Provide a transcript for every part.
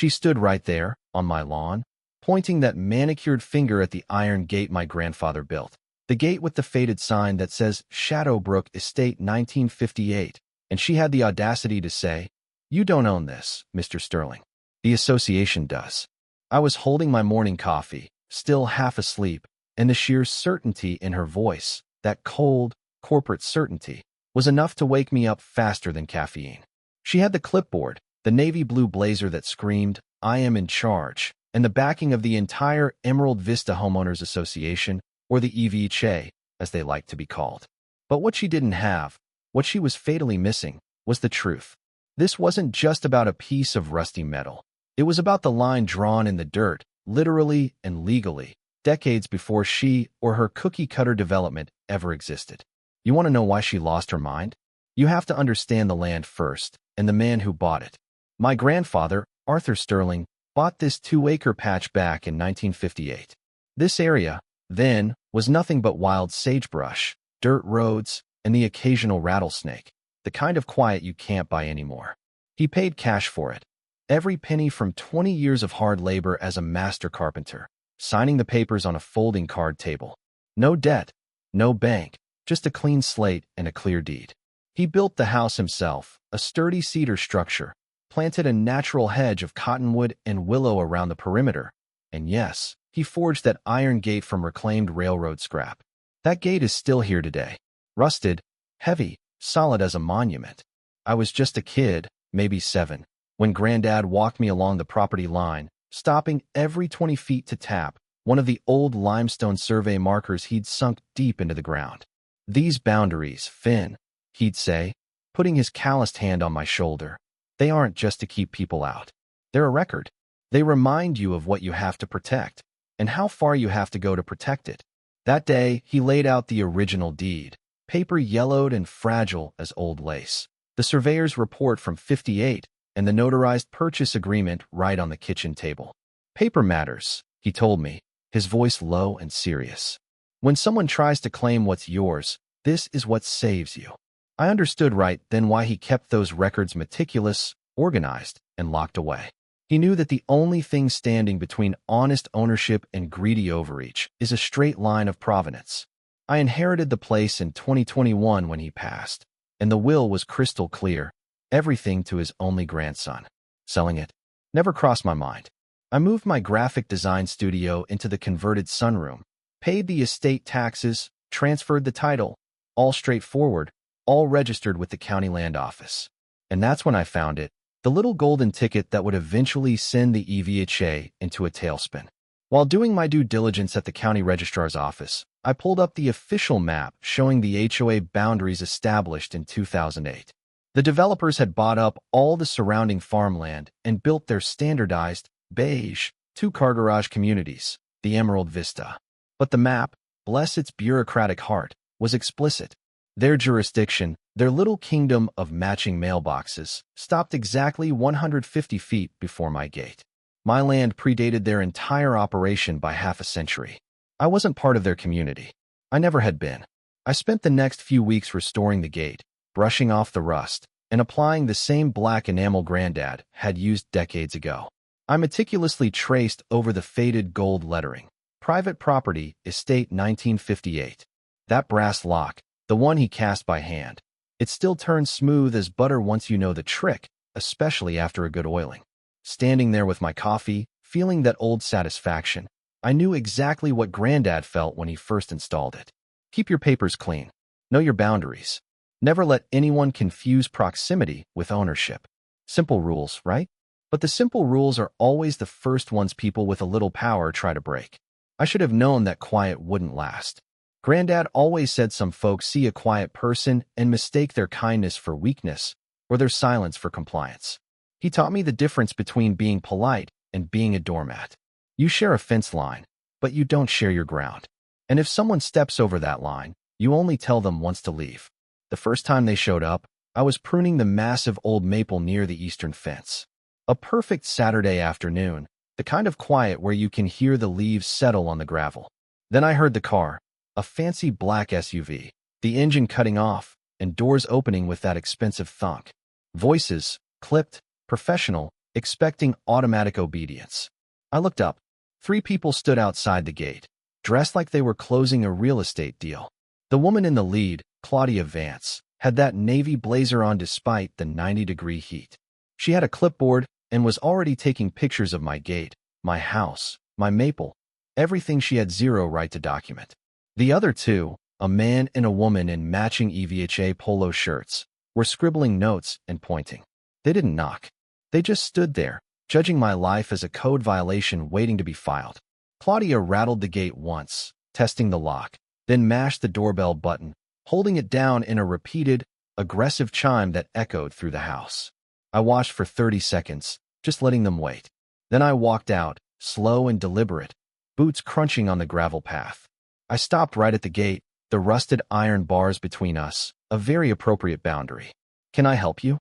She stood right there, on my lawn, pointing that manicured finger at the iron gate my grandfather built. The gate with the faded sign that says Shadowbrook Estate 1958, and she had the audacity to say, "You don't own this, Mr. Sterling. The association does." I was holding my morning coffee, still half asleep, and the sheer certainty in her voice, that cold, corporate certainty, was enough to wake me up faster than caffeine. She had the clipboard, the navy blue blazer that screamed, "I am in charge," and the backing of the entire Emerald Vista Homeowners Association, or the EVHA, as they like to be called. But what she didn't have, what she was fatally missing, was the truth. This wasn't just about a piece of rusty metal. It was about the line drawn in the dirt, literally and legally, decades before she or her cookie-cutter development ever existed. You want to know why she lost her mind? You have to understand the land first, and the man who bought it. My grandfather, Arthur Sterling, bought this 2-acre patch back in 1958. This area, then, was nothing but wild sagebrush, dirt roads, and the occasional rattlesnake, the kind of quiet you can't buy anymore. He paid cash for it, every penny from 20 years of hard labor as a master carpenter, signing the papers on a folding card table. No debt, no bank, just a clean slate and a clear deed. He built the house himself, a sturdy cedar structure, planted a natural hedge of cottonwood and willow around the perimeter, and yes, he forged that iron gate from reclaimed railroad scrap. That gate is still here today, rusted, heavy, solid as a monument. I was just a kid, maybe 7, when Granddad walked me along the property line, stopping every 20 feet to tap one of the old limestone survey markers he'd sunk deep into the ground. "These boundaries, Finn," he'd say, putting his calloused hand on my shoulder. "They aren't just to keep people out. They're a record. They remind you of what you have to protect, and how far you have to go to protect it." That day, he laid out the original deed, paper yellowed and fragile as old lace, the surveyor's report from '58, and the notarized purchase agreement right on the kitchen table. "Paper matters," he told me, his voice low and serious. "When someone tries to claim what's yours, this is what saves you." I understood right then why he kept those records meticulous, organized, and locked away. He knew that the only thing standing between honest ownership and greedy overreach is a straight line of provenance. I inherited the place in 2021 when he passed, and the will was crystal clear, everything to his only grandson. Selling it never crossed my mind. I moved my graphic design studio into the converted sunroom, paid the estate taxes, transferred the title, all straightforward, all registered with the county land office. And that's when I found it, the little golden ticket that would eventually send the EVHA into a tailspin. While doing my due diligence at the county registrar's office, I pulled up the official map showing the HOA boundaries established in 2008. The developers had bought up all the surrounding farmland and built their standardized, beige, 2-car garage communities, the Emerald Vista. But the map, bless its bureaucratic heart, was explicit. Their jurisdiction, their little kingdom of matching mailboxes, stopped exactly 150 feet before my gate. My land predated their entire operation by half a century. I wasn't part of their community. I never had been. I spent the next few weeks restoring the gate, brushing off the rust, and applying the same black enamel Granddad had used decades ago. I meticulously traced over the faded gold lettering, "Private Property, Estate 1958. That brass lock, the one he cast by hand, it still turns smooth as butter once you know the trick, especially after a good oiling. Standing there with my coffee, feeling that old satisfaction, I knew exactly what Granddad felt when he first installed it. Keep your papers clean. Know your boundaries. Never let anyone confuse proximity with ownership. Simple rules, right? But the simple rules are always the first ones people with a little power try to break. I should have known that quiet wouldn't last. Granddad always said some folks see a quiet person and mistake their kindness for weakness, or their silence for compliance. He taught me the difference between being polite and being a doormat. You share a fence line, but you don't share your ground. And if someone steps over that line, you only tell them once to leave. The first time they showed up, I was pruning the massive old maple near the eastern fence. A perfect Saturday afternoon, the kind of quiet where you can hear the leaves settle on the gravel. Then I heard the car, a fancy black SUV, the engine cutting off, and doors opening with that expensive thunk. Voices, clipped, professional, expecting automatic obedience. I looked up. 3 people stood outside the gate, dressed like they were closing a real estate deal. The woman in the lead, Claudia Vance, had that navy blazer on despite the 90-degree heat. She had a clipboard and was already taking pictures of my gate, my house, my maple, everything she had zero right to document. The other 2, a man and a woman in matching EVHA polo shirts, were scribbling notes and pointing. They didn't knock. They just stood there, judging my life as a code violation waiting to be filed. Claudia rattled the gate once, testing the lock, then mashed the doorbell button, holding it down in a repeated, aggressive chime that echoed through the house. I watched for 30 seconds, just letting them wait. Then I walked out, slow and deliberate, boots crunching on the gravel path. I stopped right at the gate, the rusted iron bars between us, a very appropriate boundary. "Can I help you?"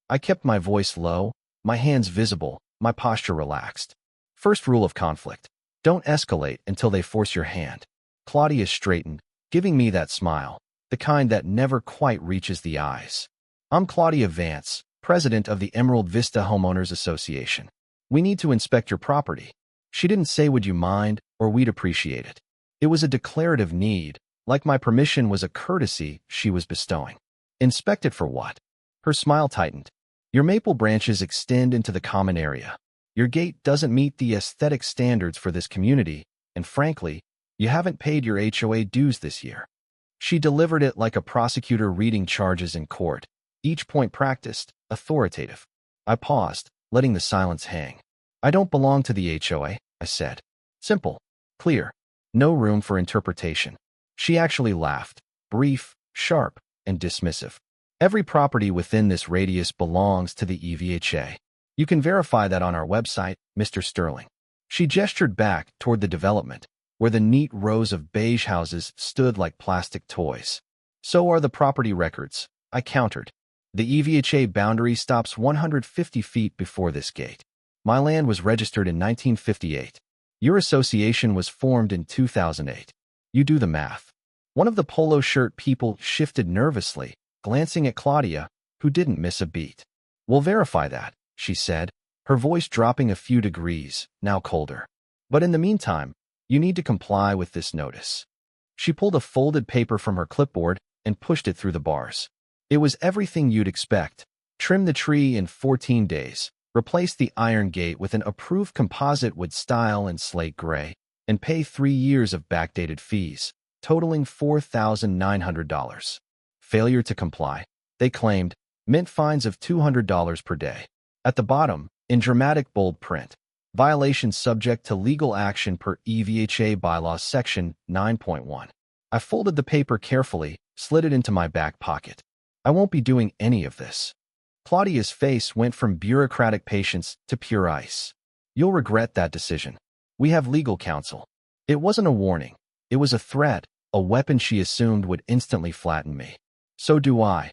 I kept my voice low, my hands visible, my posture relaxed. First rule of conflict: don't escalate until they force your hand. Claudia straightened, giving me that smile, the kind that never quite reaches the eyes. "I'm Claudia Vance, president of the Emerald Vista Homeowners Association. We need to inspect your property." She didn't say, "Would you mind?" or "We'd appreciate it." It was a declarative need, like my permission was a courtesy she was bestowing. "Inspect it for what?" Her smile tightened. "Your maple branches extend into the common area. Your gate doesn't meet the aesthetic standards for this community, and frankly, you haven't paid your HOA dues this year." She delivered it like a prosecutor reading charges in court, each point practiced, authoritative. I paused, letting the silence hang. "I don't belong to the HOA," I said. Simple, clear, no room for interpretation. She actually laughed, brief, sharp, and dismissive. "Every property within this radius belongs to the EVHA. You can verify that on our website, Mr. Sterling." She gestured back toward the development, where the neat rows of beige houses stood like plastic toys. "So are the property records," I countered. "The EVHA boundary stops 150 feet before this gate. My land was registered in 1958. Your association was formed in 2008. You do the math." One of the polo shirt people shifted nervously, glancing at Claudia, who didn't miss a beat. "We'll verify that," she said, her voice dropping a few degrees, now colder. "But in the meantime, you need to comply with this notice." She pulled a folded paper from her clipboard and pushed it through the bars. It was everything you'd expect. Trim the tree in 14 days, replace the iron gate with an approved composite wood style and slate gray, and pay 3 years of backdated fees, totaling $4,900. Failure to comply, they claimed, meant fines of $200 per day. At the bottom, in dramatic bold print, "Violations subject to legal action per EVHA bylaw section 9.1. I folded the paper carefully, slid it into my back pocket. "I won't be doing any of this." Claudia's face went from bureaucratic patience to pure ice. "You'll regret that decision. We have legal counsel." It wasn't a warning. It was a threat, a weapon she assumed would instantly flatten me. "So do I,"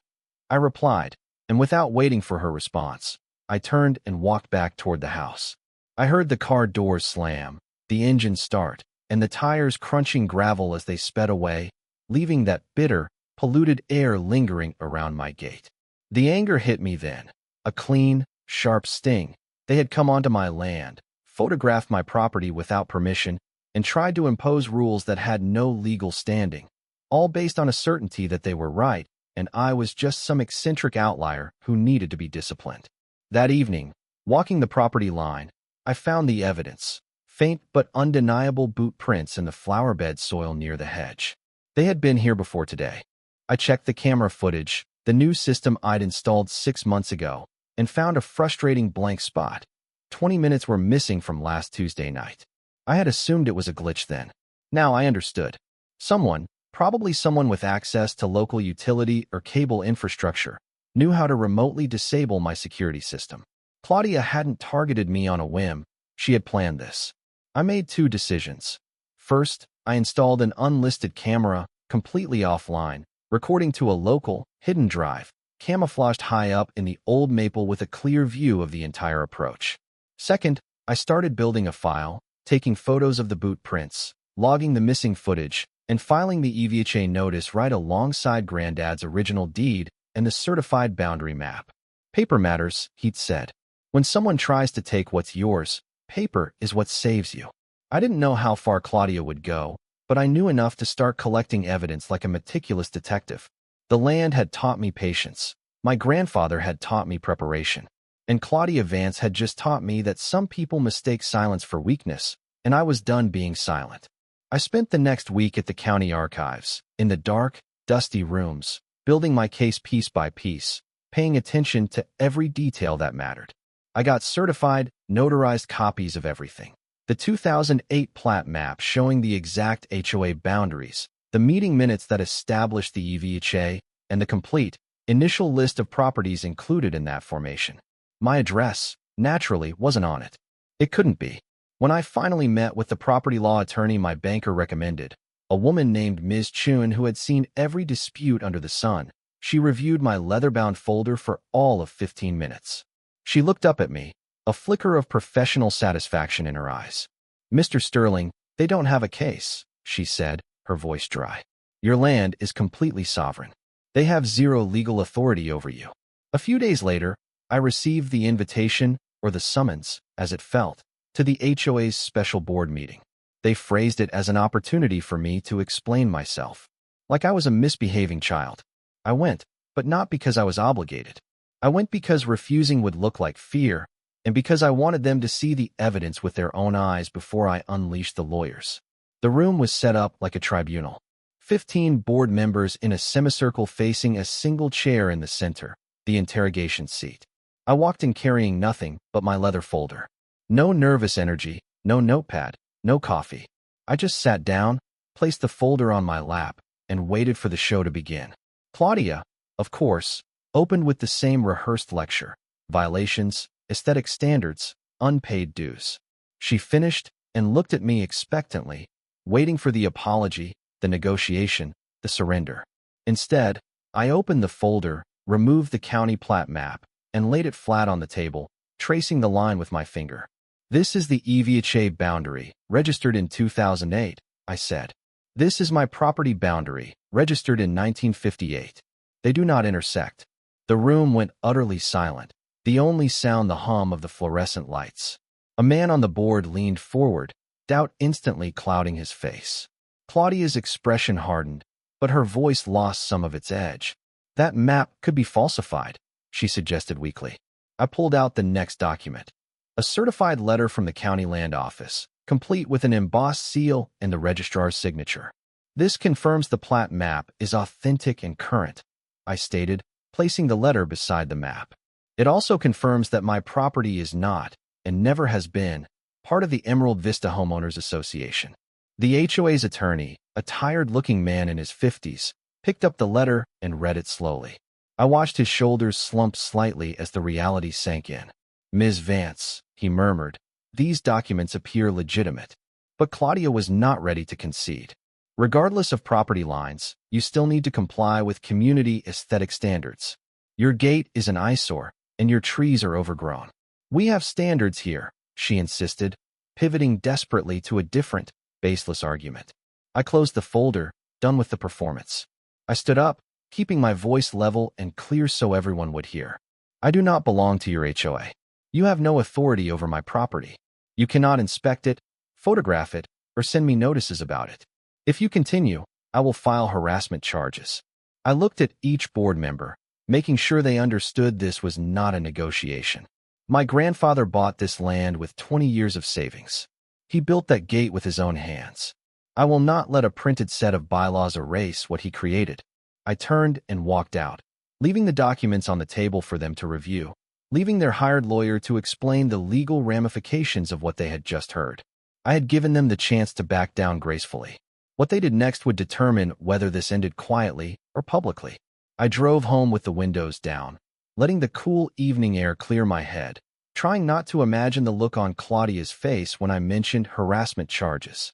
I replied, and without waiting for her response, I turned and walked back toward the house. I heard the car doors slam, the engine start, and the tires crunching gravel as they sped away, leaving that bitter, polluted air lingering around my gate. The anger hit me then, a clean, sharp sting. They had come onto my land, photographed my property without permission, and tried to impose rules that had no legal standing, all based on a certainty that they were right, and I was just some eccentric outlier who needed to be disciplined. That evening, walking the property line, I found the evidence, faint but undeniable boot prints in the flower bed soil near the hedge. They had been here before today. I checked the camera footage, the new system I'd installed 6 months ago, and found a frustrating blank spot. 20 minutes were missing from last Tuesday night. I had assumed it was a glitch then. Now I understood. Someone, probably someone with access to local utility or cable infrastructure, knew how to remotely disable my security system. Claudia hadn't targeted me on a whim. She had planned this. I made 2 decisions. First, I installed an unlisted camera, completely offline, recording to a local, hidden drive, camouflaged high up in the old maple with a clear view of the entire approach. Second, I started building a file, taking photos of the boot prints, logging the missing footage, and filing the EVHA notice right alongside Granddad's original deed and the certified boundary map. "Paper matters," he'd said. When someone tries to take what's yours, paper is what saves you. I didn't know how far Claudia would go, but I knew enough to start collecting evidence like a meticulous detective. The land had taught me patience. My grandfather had taught me preparation. And Claudia Vance had just taught me that some people mistake silence for weakness, and I was done being silent. I spent the next week at the county archives, in the dark, dusty rooms, building my case piece by piece, paying attention to every detail that mattered. I got certified, notarized copies of everything. The 2008 plat map showing the exact HOA boundaries, the meeting minutes that established the EVHA, and the complete, initial list of properties included in that formation. My address, naturally, wasn't on it. It couldn't be. When I finally met with the property law attorney my banker recommended, a woman named Ms. Chun who had seen every dispute under the sun, she reviewed my leather-bound folder for all of 15 minutes. She looked up at me, a flicker of professional satisfaction in her eyes. "Mr. Sterling, they don't have a case," she said, her voice dry. "Your land is completely sovereign. They have zero legal authority over you." A few days later, I received the invitation, or the summons, as it felt, to the HOA's special board meeting. They phrased it as an opportunity for me to explain myself, like I was a misbehaving child. I went, but not because I was obligated. I went because refusing would look like fear, and because I wanted them to see the evidence with their own eyes before I unleashed the lawyers. The room was set up like a tribunal. 15 board members in a semicircle facing a single chair in the center, the interrogation seat. I walked in carrying nothing but my leather folder. No nervous energy, no notepad, no coffee. I just sat down, placed the folder on my lap, and waited for the show to begin. Claudia, of course, opened with the same rehearsed lecture: violations, aesthetic standards, unpaid dues. She finished and looked at me expectantly, waiting for the apology, the negotiation, the surrender. Instead, I opened the folder, removed the county plat map, and laid it flat on the table, tracing the line with my finger. "This is the EVHA boundary, registered in 2008, I said. "This is my property boundary, registered in 1958. They do not intersect." The room went utterly silent, the only sound the hum of the fluorescent lights. A man on the board leaned forward, doubt instantly clouding his face. Claudia's expression hardened, but her voice lost some of its edge. "That map could be falsified," she suggested weakly. I pulled out the next document. A certified letter from the county land office, complete with an embossed seal and the registrar's signature. "This confirms the plat map is authentic and current," I stated, placing the letter beside the map. "It also confirms that my property is not, and never has been, part of the Emerald Vista Homeowners Association." The HOA's attorney, a tired-looking man in his 50s, picked up the letter and read it slowly. I watched his shoulders slump slightly as the reality sank in. "Ms. Vance," he murmured, "these documents appear legitimate." But Claudia was not ready to concede. "Regardless of property lines, you still need to comply with community aesthetic standards. Your gate is an eyesore, and your trees are overgrown. We have standards here," she insisted, pivoting desperately to a different, baseless argument. I closed the folder, done with the performance. I stood up, keeping my voice level and clear so everyone would hear. "I do not belong to your HOA. You have no authority over my property. You cannot inspect it, photograph it, or send me notices about it. If you continue, I will file harassment charges." I looked at each board member, making sure they understood this was not a negotiation. My grandfather bought this land with 20 years of savings. He built that gate with his own hands. I will not let a printed set of bylaws erase what he created. I turned and walked out, leaving the documents on the table for them to review, leaving their hired lawyer to explain the legal ramifications of what they had just heard. I had given them the chance to back down gracefully. What they did next would determine whether this ended quietly or publicly. I drove home with the windows down, letting the cool evening air clear my head, trying not to imagine the look on Claudia's face when I mentioned harassment charges.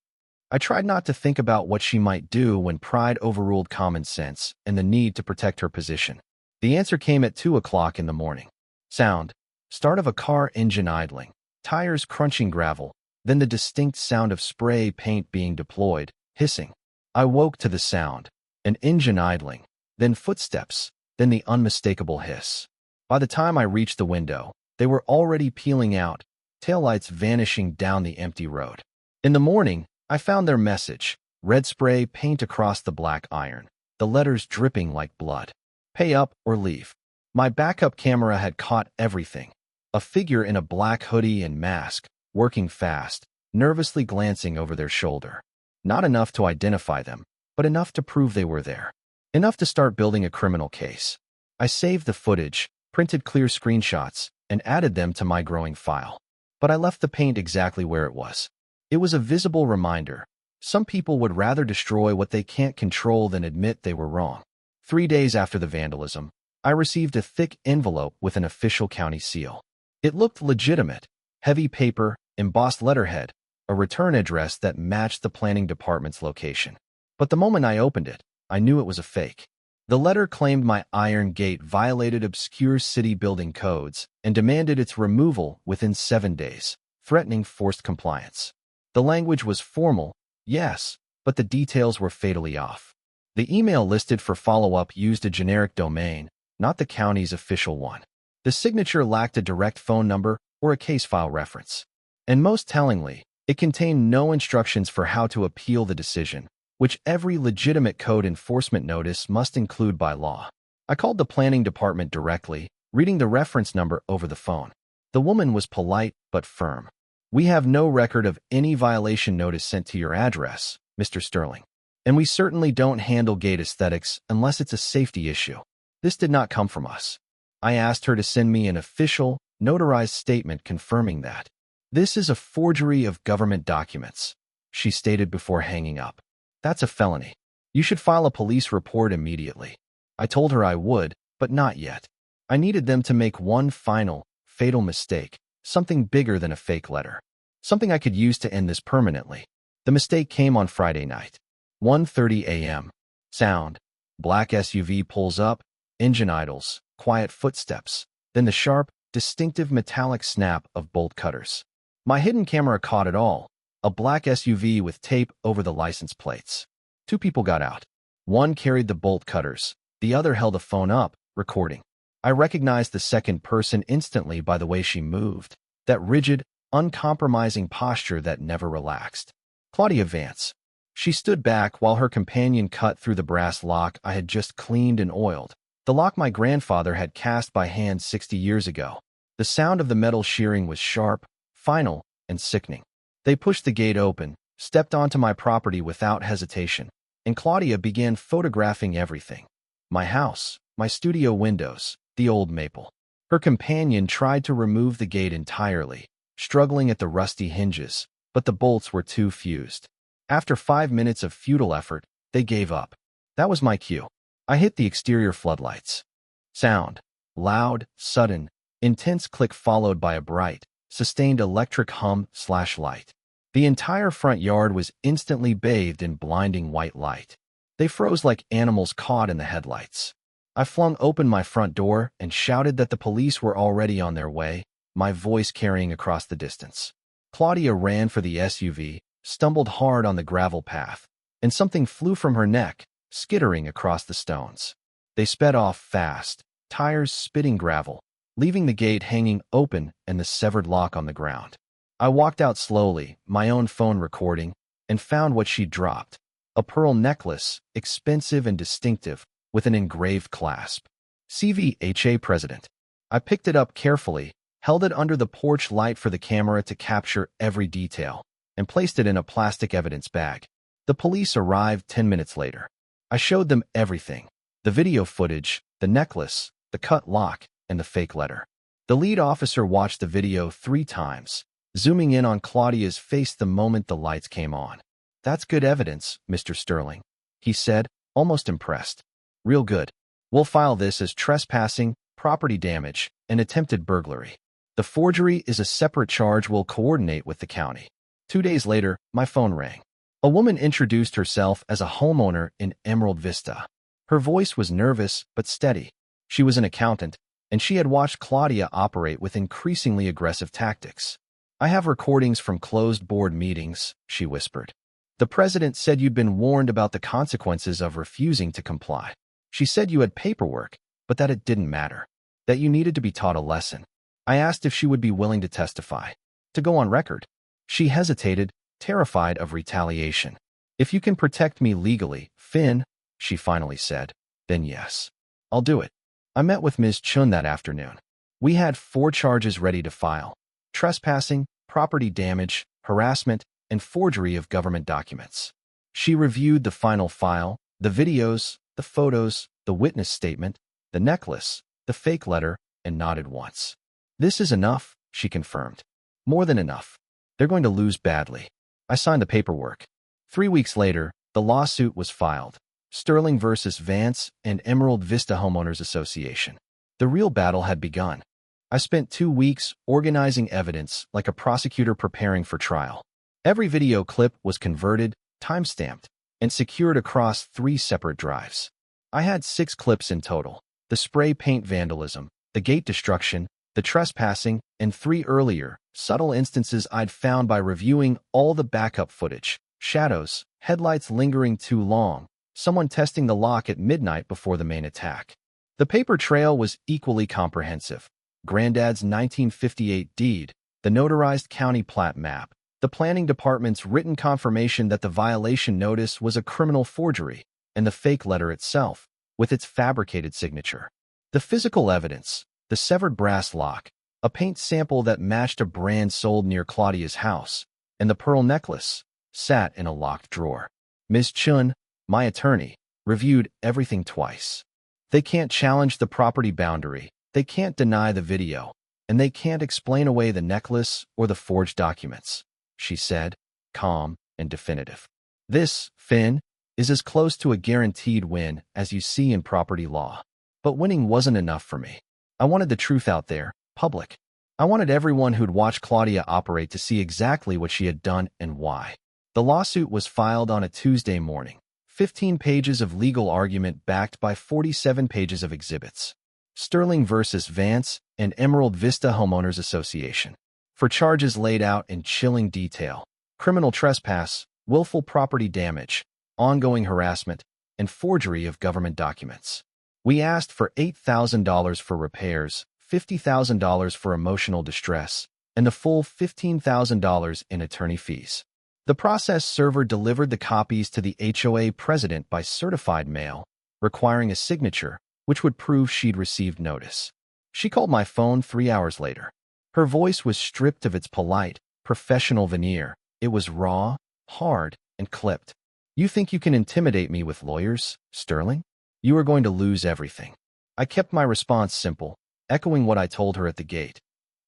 I tried not to think about what she might do when pride overruled common sense and the need to protect her position. The answer came at 2 o'clock in the morning. Start of a car engine idling, tires crunching gravel, then the distinct sound of spray paint being deployed, hissing. I woke to the sound, an engine idling, then footsteps, then the unmistakable hiss. By the time I reached the window, They were already peeling out, taillights vanishing down the empty road. In the morning, I found their message, red spray paint across the black iron, the letters dripping like blood. Pay up or leave. My backup camera had caught everything. A figure in a black hoodie and mask, working fast, nervously glancing over their shoulder. Not enough to identify them, but enough to prove they were there. Enough to start building a criminal case. I saved the footage, printed clear screenshots, and added them to my growing file. But I left the paint exactly where it was. It was a visible reminder. Some people would rather destroy what they can't control than admit they were wrong. 3 days after the vandalism, I received a thick envelope with an official county seal. It looked legitimate. Heavy paper, embossed letterhead, a return address that matched the planning department's location. But the moment I opened it, I knew it was a fake. The letter claimed my iron gate violated obscure city building codes and demanded its removal within 7 days, threatening forced compliance. The language was formal, yes, but the details were fatally off. The email listed for follow-up used a generic domain, not the county's official one. The signature lacked a direct phone number or a case file reference. And most tellingly, it contained no instructions for how to appeal the decision, which every legitimate code enforcement notice must include by law. I called the planning department directly, reading the reference number over the phone. The woman was polite but firm. "We have no record of any violation notice sent to your address, Mr. Sterling. And we certainly don't handle gate aesthetics unless it's a safety issue. This did not come from us." I asked her to send me an official, notarized statement confirming that. "This is a forgery of government documents," she stated before hanging up. "That's a felony. You should file a police report immediately." I told her I would, but not yet. I needed them to make one final, fatal mistake, something bigger than a fake letter. Something I could use to end this permanently. The mistake came on Friday night. 1:30 a.m. Sound. Black SUV pulls up, engine idles, quiet footsteps, then the sharp, distinctive metallic snap of bolt cutters. My hidden camera caught it all, a black SUV with tape over the license plates. 2 people got out. One carried the bolt cutters, the other held a phone up, recording. I recognized the second person instantly by the way she moved, that rigid, uncompromising posture that never relaxed. Claudia Vance. She stood back while her companion cut through the brass lock I had just cleaned and oiled, the lock my grandfather had cast by hand 60 years ago. The sound of the metal shearing was sharp, final, and sickening. They pushed the gate open, stepped onto my property without hesitation, and Claudia began photographing everything. My house, my studio windows, the old maple. Her companion tried to remove the gate entirely, struggling at the rusty hinges, but the bolts were too fused. After 5 minutes of futile effort, they gave up. That was my cue. I hit the exterior floodlights. Sound. Loud, sudden, intense click followed by a bright, sustained electric hum/light. The entire front yard was instantly bathed in blinding white light. They froze like animals caught in the headlights. I flung open my front door and shouted that the police were already on their way, my voice carrying across the distance. Claudia ran for the SUV, stumbled hard on the gravel path, and something flew from her neck, skittering across the stones. They sped off fast, tires spitting gravel, leaving the gate hanging open and the severed lock on the ground. I walked out slowly, my own phone recording, and found what she'd dropped. A pearl necklace, expensive and distinctive, with an engraved clasp. CVHA President. I picked it up carefully, held it under the porch light for the camera to capture every detail, and placed it in a plastic evidence bag. The police arrived 10 minutes later. I showed them everything: the video footage, the necklace, the cut lock, and the fake letter. The lead officer watched the video 3 times, zooming in on Claudia's face the moment the lights came on. "That's good evidence, Mr. Sterling," he said, almost impressed. "Real good. We'll file this as trespassing, property damage, and attempted burglary. The forgery is a separate charge we'll coordinate with the county." 2 days later, my phone rang. A woman introduced herself as a homeowner in Emerald Vista. Her voice was nervous but steady. She was an accountant, and she had watched Claudia operate with increasingly aggressive tactics. "I have recordings from closed board meetings," she whispered. "The president said you'd been warned about the consequences of refusing to comply. She said you had paperwork, but that it didn't matter, that you needed to be taught a lesson." I asked if she would be willing to testify, to go on record. She hesitated, terrified of retaliation. If you can protect me legally, Finn, she finally said, then yes. I'll do it. I met with Ms. Chun that afternoon. We had 4 charges ready to file: trespassing, property damage, harassment, and forgery of government documents. She reviewed the final file, the videos, the photos, the witness statement, the necklace, the fake letter, and nodded once. This is enough, she confirmed. More than enough. They're going to lose badly. I signed the paperwork. 3 weeks later, the lawsuit was filed. Sterling versus Vance and Emerald Vista Homeowners Association. The real battle had begun. I spent 2 weeks organizing evidence like a prosecutor preparing for trial. Every video clip was converted, time-stamped, and secured across 3 separate drives. I had 6 clips in total: the spray paint vandalism, the gate destruction, the trespassing, and 3 earlier, subtle instances I'd found by reviewing all the backup footage: shadows, headlights lingering too long, someone testing the lock at midnight before the main attack. The paper trail was equally comprehensive: Granddad's 1958 deed, the notarized county plat map, the planning department's written confirmation that the violation notice was a criminal forgery, and the fake letter itself, with its fabricated signature. The physical evidence: the severed brass lock, a paint sample that matched a brand sold near Claudia's house, and the pearl necklace, sat in a locked drawer. Ms. Chun, my attorney, reviewed everything twice. They can't challenge the property boundary, they can't deny the video, and they can't explain away the necklace or the forged documents, she said, calm and definitive. This, Finn, is as close to a guaranteed win as you see in property law. But winning wasn't enough for me. I wanted the truth out there, public. I wanted everyone who'd watched Claudia operate to see exactly what she had done and why. The lawsuit was filed on a Tuesday morning. 15 pages of legal argument backed by 47 pages of exhibits. Sterling versus Vance and Emerald Vista Homeowners Association. For charges laid out in chilling detail: criminal trespass, willful property damage, ongoing harassment, and forgery of government documents. We asked for $8,000 for repairs, $50,000 for emotional distress, and the full $15,000 in attorney fees. The process server delivered the copies to the HOA president by certified mail, requiring a signature, which would prove she'd received notice. She called my phone 3 hours later. Her voice was stripped of its polite, professional veneer. It was raw, hard, and clipped. You think you can intimidate me with lawyers, Sterling? You are going to lose everything. I kept my response simple, echoing what I told her at the gate.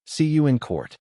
See you in court.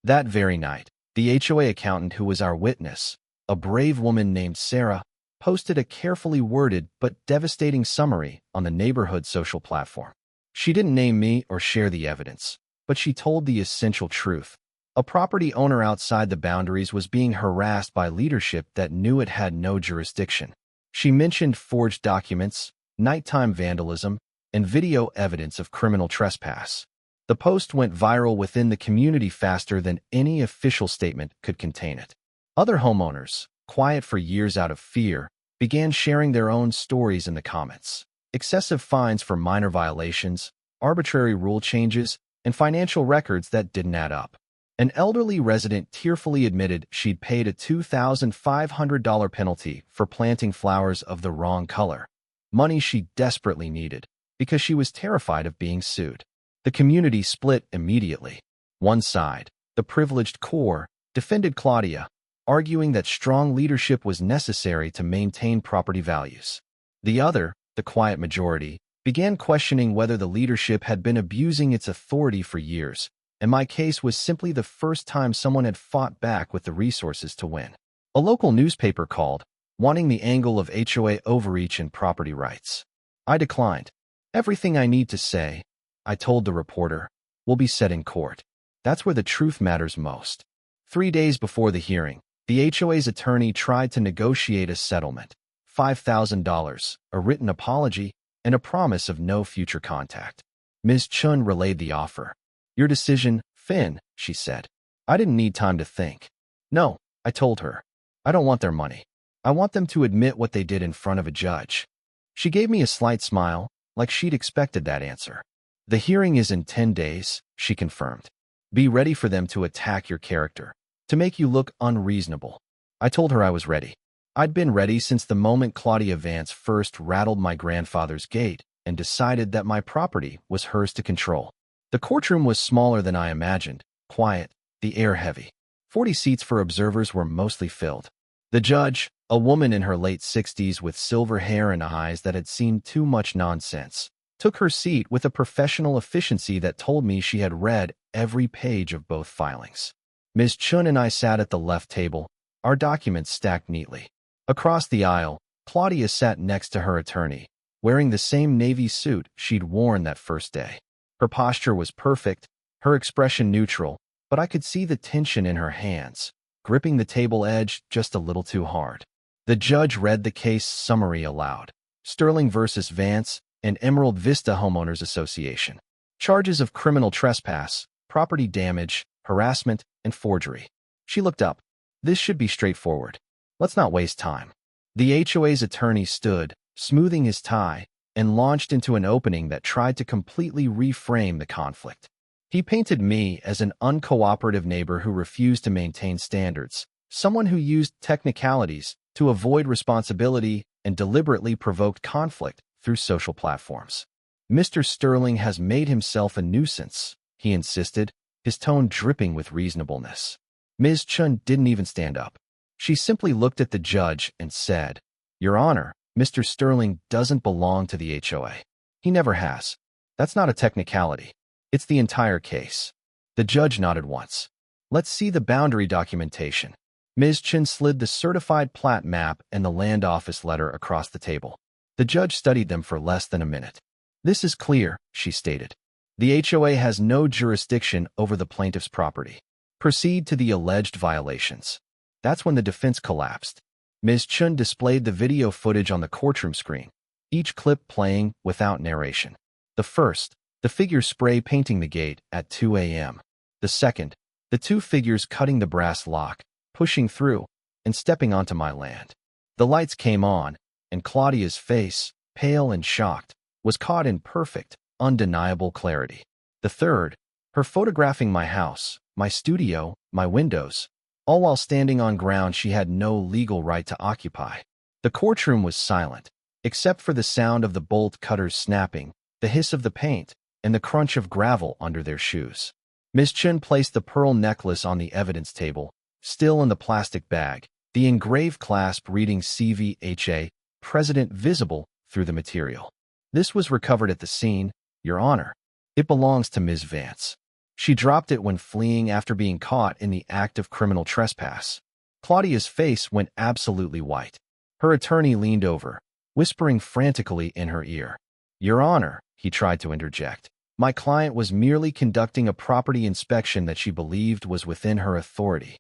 That very night, the HOA accountant who was our witness, a brave woman named Sarah, posted a carefully worded but devastating summary on the neighborhood social platform. She didn't name me or share the evidence, but she told the essential truth. A property owner outside the boundaries was being harassed by leadership that knew it had no jurisdiction. She mentioned forged documents, nighttime vandalism, and video evidence of criminal trespass. The post went viral within the community faster than any official statement could contain it. Other homeowners, quiet for years out of fear, began sharing their own stories in the comments. Excessive fines for minor violations, arbitrary rule changes, and financial records that didn't add up. An elderly resident tearfully admitted she'd paid a $2,500 penalty for planting flowers of the wrong color, money she desperately needed, because she was terrified of being sued. The community split immediately. One side, the privileged core, defended Claudia, arguing that strong leadership was necessary to maintain property values. The other, the quiet majority, began questioning whether the leadership had been abusing its authority for years, and my case was simply the first time someone had fought back with the resources to win. A local newspaper called, wanting the angle of HOA overreach and property rights. I declined. Everything I need to say, I told the reporter, will be said in court. That's where the truth matters most. 3 days before the hearing, the HOA's attorney tried to negotiate a settlement: $5,000, a written apology, and a promise of no future contact. Ms. Chun relayed the offer. Your decision, Finn, she said. I didn't need time to think. No, I told her. I don't want their money. I want them to admit what they did in front of a judge. She gave me a slight smile, like she'd expected that answer. The hearing is in 10 days, she confirmed. Be ready for them to attack your character, to make you look unreasonable. I told her I was ready. I'd been ready since the moment Claudia Vance first rattled my grandfather's gate and decided that my property was hers to control. The courtroom was smaller than I imagined, quiet, the air heavy. 40 seats for observers were mostly filled. The judge, a woman in her late 60s with silver hair and eyes that had seen too much nonsense, took her seat with a professional efficiency that told me she had read every page of both filings. Ms. Chun and I sat at the left table, our documents stacked neatly. Across the aisle, Claudia sat next to her attorney, wearing the same navy suit she'd worn that first day. Her posture was perfect, her expression neutral, but I could see the tension in her hands, gripping the table edge just a little too hard. The judge read the case summary aloud. Sterling versus Vance and Emerald Vista Homeowners Association. Charges of criminal trespass, property damage, harassment, and forgery. She looked up. This should be straightforward. Let's not waste time. The HOA's attorney stood, smoothing his tie, and launched into an opening that tried to completely reframe the conflict. He painted me as an uncooperative neighbor who refused to maintain standards, someone who used technicalities to avoid responsibility and deliberately provoked conflict through social platforms. Mr. Sterling has made himself a nuisance, he insisted, his tone dripping with reasonableness. Ms. Chun didn't even stand up. She simply looked at the judge and said, Your Honor, Mr. Sterling doesn't belong to the HOA. He never has. That's not a technicality. It's the entire case. The judge nodded once. Let's see the boundary documentation. Ms. Chun slid the certified plat map and the land office letter across the table. The judge studied them for less than a minute. This is clear, she stated. The HOA has no jurisdiction over the plaintiff's property. Proceed to the alleged violations. That's when the defense collapsed. Ms. Chun displayed the video footage on the courtroom screen, each clip playing without narration. The first, the figure spray painting the gate at 2 a.m. The second, the two figures cutting the brass lock, pushing through, and stepping onto my land. The lights came on, and Claudia's face, pale and shocked, was caught in perfect, undeniable clarity. The third, her photographing my house, my studio, my windows, all while standing on ground she had no legal right to occupy. The courtroom was silent, except for the sound of the bolt cutters snapping, the hiss of the paint, and the crunch of gravel under their shoes. Ms. Chun placed the pearl necklace on the evidence table, still in the plastic bag, the engraved clasp reading CVHA, President, visible through the material. This was recovered at the scene, Your Honor. It belongs to Ms. Vance. She dropped it when fleeing after being caught in the act of criminal trespass. Claudia's face went absolutely white. Her attorney leaned over, whispering frantically in her ear. Your Honor, he tried to interject. My client was merely conducting a property inspection that she believed was within her authority.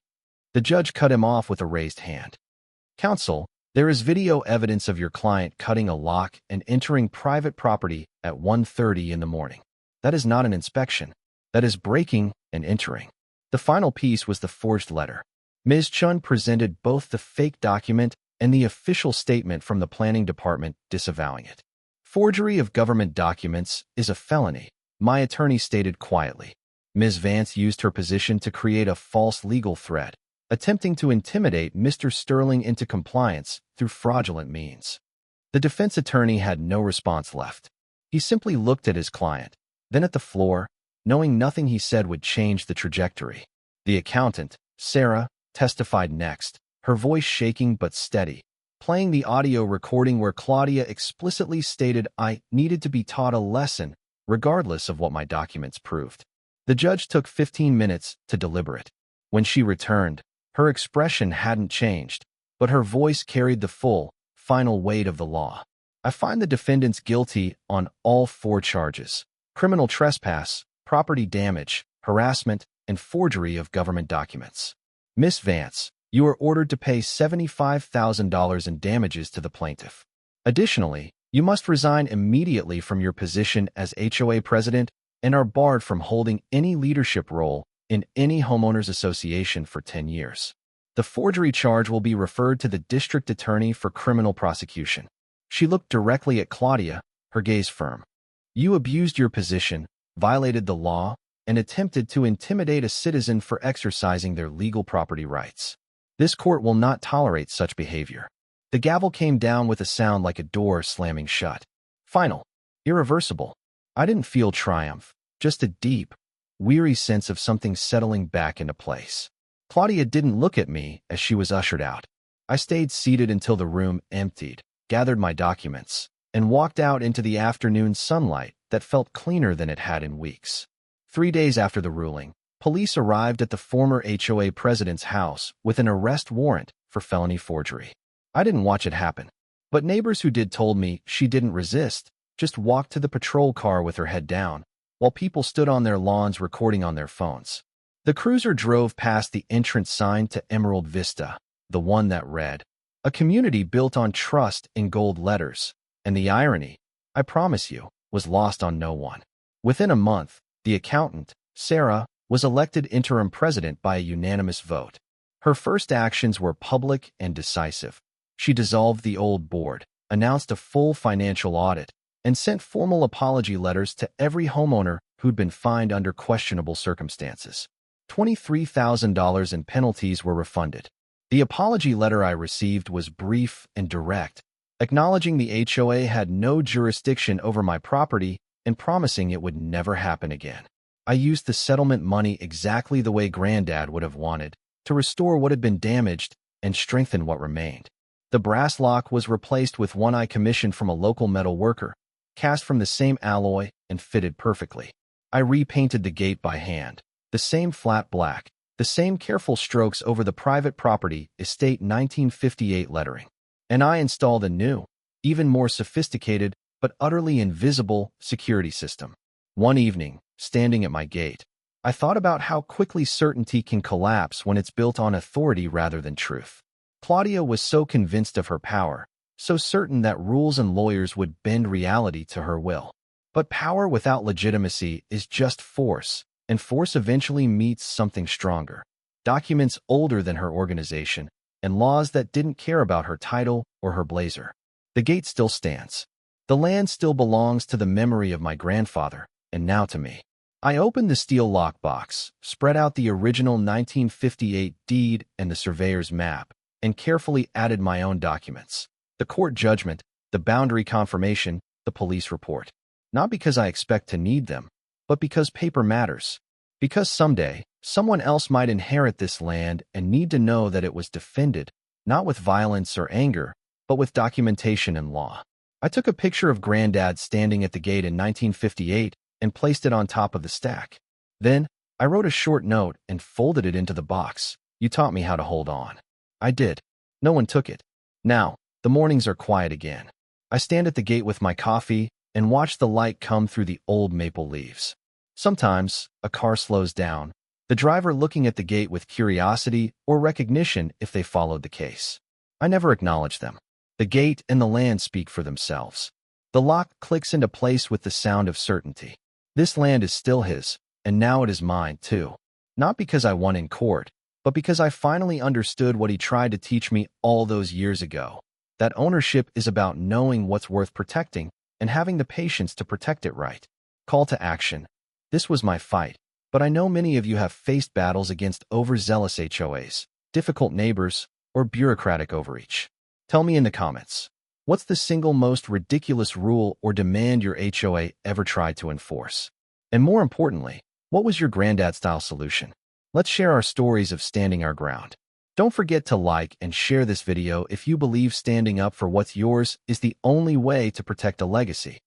The judge cut him off with a raised hand. Counsel, there is video evidence of your client cutting a lock and entering private property at 1:30 in the morning. That is not an inspection. That is breaking and entering. The final piece was the forged letter. Ms. Chun presented both the fake document and the official statement from the planning department disavowing it. Forgery of government documents is a felony, my attorney stated quietly. Ms. Vance used her position to create a false legal threat, attempting to intimidate Mr. Sterling into compliance through fraudulent means. The defense attorney had no response left. He simply looked at his client, then at the floor, knowing nothing he said would change the trajectory. The accountant, Sarah, testified next, her voice shaking but steady, playing the audio recording where Claudia explicitly stated I needed to be taught a lesson, regardless of what my documents proved. The judge took 15 minutes to deliberate. When she returned, her expression hadn't changed, but her voice carried the full, final weight of the law. I find the defendants guilty on all 4 charges: criminal trespass, property damage, harassment, and forgery of government documents. Miss Vance, you are ordered to pay $75,000 in damages to the plaintiff. Additionally, you must resign immediately from your position as HOA president and are barred from holding any leadership role in any homeowners association for 10 years. The forgery charge will be referred to the district attorney for criminal prosecution. She looked directly at Claudia, her gaze firm. You abused your position, violated the law, and attempted to intimidate a citizen for exercising their legal property rights. This court will not tolerate such behavior. The gavel came down with a sound like a door slamming shut. Final. Irreversible. I didn't feel triumph, just a deep, weary sense of something settling back into place. Claudia didn't look at me as she was ushered out. I stayed seated until the room emptied, gathered my documents, and walked out into the afternoon sunlight that felt cleaner than it had in weeks. 3 days after the ruling, police arrived at the former HOA president's house with an arrest warrant for felony forgery. I didn't watch it happen, but neighbors who did told me she didn't resist, just walked to the patrol car with her head down, while people stood on their lawns recording on their phones. The cruiser drove past the entrance sign to Emerald Vista, the one that read, "A community built on trust" in gold letters, and the irony, I promise you, was lost on no one. Within a month, the accountant, Sarah, was elected interim president by a unanimous vote. Her first actions were public and decisive. She dissolved the old board, announced a full financial audit, and sent formal apology letters to every homeowner who'd been fined under questionable circumstances. $23,000 in penalties were refunded. The apology letter I received was brief and direct, acknowledging the HOA had no jurisdiction over my property and promising it would never happen again. I used the settlement money exactly the way Granddad would have wanted, to restore what had been damaged and strengthen what remained. The brass lock was replaced with one I commissioned from a local metal worker, cast from the same alloy and fitted perfectly. I repainted the gate by hand, the same flat black, the same careful strokes over the private property estate 1958 lettering. And I installed a new, even more sophisticated but utterly invisible security system. One evening, standing at my gate, I thought about how quickly certainty can collapse when it's built on authority rather than truth. Claudia was so convinced of her power, so certain that rules and lawyers would bend reality to her will. But power without legitimacy is just force, and force eventually meets something stronger. Documents older than her organization, and laws that didn't care about her title or her blazer. The gate still stands. The land still belongs to the memory of my grandfather, and now to me. I opened the steel lockbox, spread out the original 1958 deed and the surveyor's map, and carefully added my own documents. The court judgment, the boundary confirmation, the police report. Not because I expect to need them, but because paper matters. Because someday, someone else might inherit this land and need to know that it was defended, not with violence or anger, but with documentation and law. I took a picture of Granddad standing at the gate in 1958 and placed it on top of the stack. Then, I wrote a short note and folded it into the box. "You taught me how to hold on." I did. No one took it. Now, the mornings are quiet again. I stand at the gate with my coffee and watch the light come through the old maple leaves. Sometimes, a car slows down, the driver looking at the gate with curiosity or recognition if they followed the case. I never acknowledge them. The gate and the land speak for themselves. The lock clicks into place with the sound of certainty. This land is still his, and now it is mine too. Not because I won in court, but because I finally understood what he tried to teach me all those years ago. That ownership is about knowing what's worth protecting and having the patience to protect it right. Call to action. This was my fight, but I know many of you have faced battles against overzealous HOAs, difficult neighbors, or bureaucratic overreach. Tell me in the comments, what's the single most ridiculous rule or demand your HOA ever tried to enforce? And more importantly, what was your granddad-style solution? Let's share our stories of standing our ground. Don't forget to like and share this video if you believe standing up for what's yours is the only way to protect a legacy.